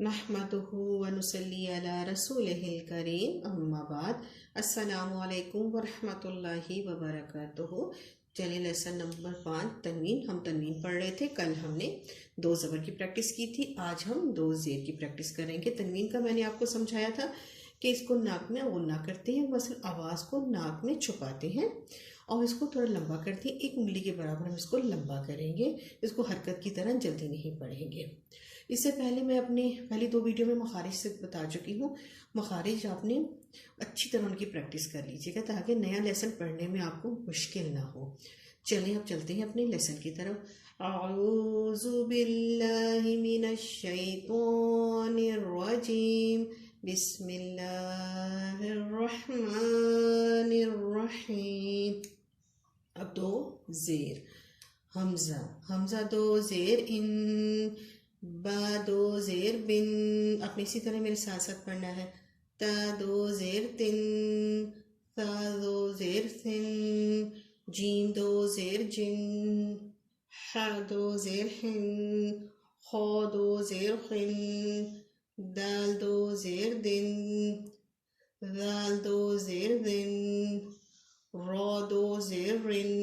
नहमदुहु व नुसल्ली अला रसूलिहिल करीम अम्मा बाद। अस्सलामु अलैकुम व रहमतुल्लाहि व बरकातुहु। चलिए लेसन नंबर 5 तनवीन। हम तनवीन पढ़ रहे थे। कल हमने दो ज़बर की प्रैक्टिस की थी, आज हम दो ज़ेर की प्रैक्टिस करेंगे। तनवीन का मैंने आपको समझाया था कि इसको नाक में ओना करते हैं, मसलन आवाज़ को नाक में छुपाते हैं और इसको थोड़ा लंबा करते हैं। एक उंगली के बराबर हम इसको लंबा करेंगे, इसको हरकत की तरह जल्दी नहीं पढ़ेंगे। इससे पहले मैं अपनी पहली दो वीडियो में मखारिज से बता चुकी हूँ। मखारिज आपने अच्छी तरह उनकी प्रैक्टिस कर लीजिएगा ताकि नया लेसन पढ़ने में आपको मुश्किल ना हो। चलिए अब चलते हैं अपने लेसन की तरफ। अऊज़ु बिल्लाहि मिनश शैतानिर रजीम, बिस्मिल्लाहिर रहमानिर रहीम। अब दो ज़ेर, हमज़ा, हमज़ा दो ज़ेर इन, बा दो ज़ेर बिन। अपने इसी तरह मेरे साथ साथ पढ़ना है। ता दो ज़ेर तिन, ता दो ज़ेर सिन, जीम दो ज़ेर जिन, हा दो ज़ेर हिन, खौ दो ज़ेर खिन, दाल दो ज़ेर दिन, दाल दो ज़ेर दिन, रौ दो ज़ेर रिन,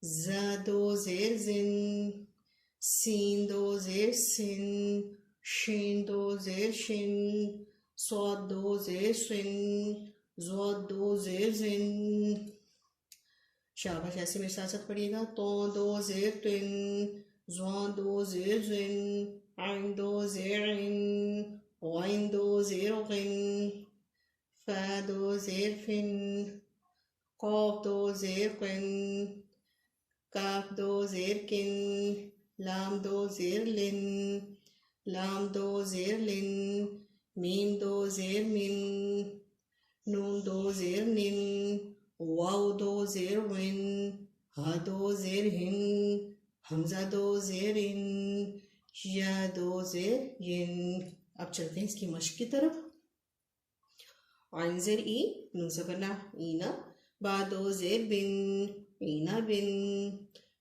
जा दो ज़ेर जिन, सीन दो ज़ेर सिन, शीन दो ज़ेर शिन, स्वाद दो ज़ेर सिन, ज़ौद दो ज़ेर जिन। शाबाश, ऐसे मेरे साथ साथ पढ़िएगा। तो दो ज़ेर तिन, ज़्वा दो ज़ेर जिन, आइन दो ज़ेर इन, वाइन दो ज़ेर गिन, फा दो ज़ेर फिन, कौफ दो ज़ेर किन, काफ दो ज़ेर किन, लाम दो ज़ेर लिन, लाम दो ज़ेर लिन, मीम दो ज़ेर मिन, नून दो ज़ेर निन, वाव दो ज़ेर विन, हा दो ज़ेर हिन, हमज़ा दो ज़ेर इन, या दो ज़ेर यिन। अब चलते हैं इसकी मश्क की तरफ। आइन ज़ेर ई, नून ज़बर ना ईना, बा दो ज़ेर बिन, ईना बिन,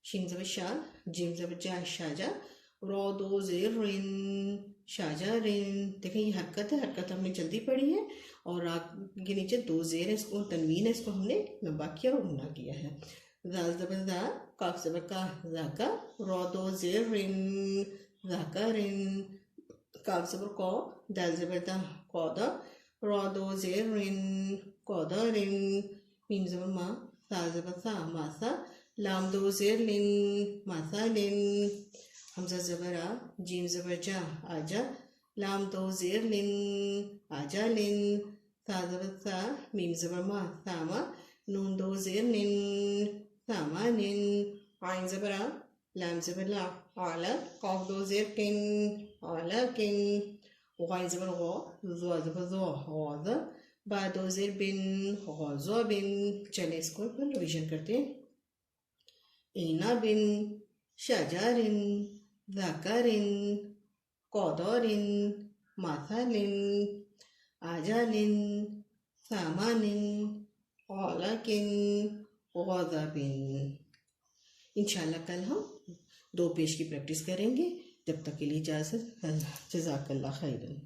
शीन ज़बर शा, जीम ज़बर जा शाजा, रौ दो ज़ेर रिन, शाजा रिन। देखें ये हरकत है, हरकत हमने जल्दी पढ़ी है और राग के नीचे दो ज़ेर है, इसको तनवीन है, इसको हमने लंबा किया और गुना किया है। दाल ज़बर दा, काफ ज़बर का, ज़ाका, रौ दो ज़ेर रिन, ज़ाका रिन, काफ ज़बर कौ, दाल ज़बर दा, कौदा, रौ दो ज़ेर रिन, कौदा रिन, मीम ज़बर मा, सा ज़बर सा, मासा, लाम दो ज़ेर लिन, मासा लिन, हमज़ा ज़बर आ, जीम ज़बर जा, आजा, लाम दो ज़ेर लिन, आजा लिन, सा ज़बर सा, मीम ज़बर मा, सामा, नून दो ज़ेर निन, सामा निन, आइन ज़बर आ, लाम ज़बर ला, आला, कौफ दो ज़ेर किन, आला किन, वाइन ज़बर गौ, ज़ुआ ज़बर ज़ुआ, गौज़ा, बा दो ज़ेर बिन, गौज़ा बिन। चले इसको पर रिवीजन करते हैं। ईना बिन, शाजारिन, ज़ाकारिन, कौदौरिन, मासालिन, आजालिन, सामानिन, औलाकिन, गौज़ाबिन। इंशाल्लाह कल हम दो पेश की प्रैक्टिस करेंगे। जब तक के लिए इजाज़त, जज़ाकल्लाह खैरन।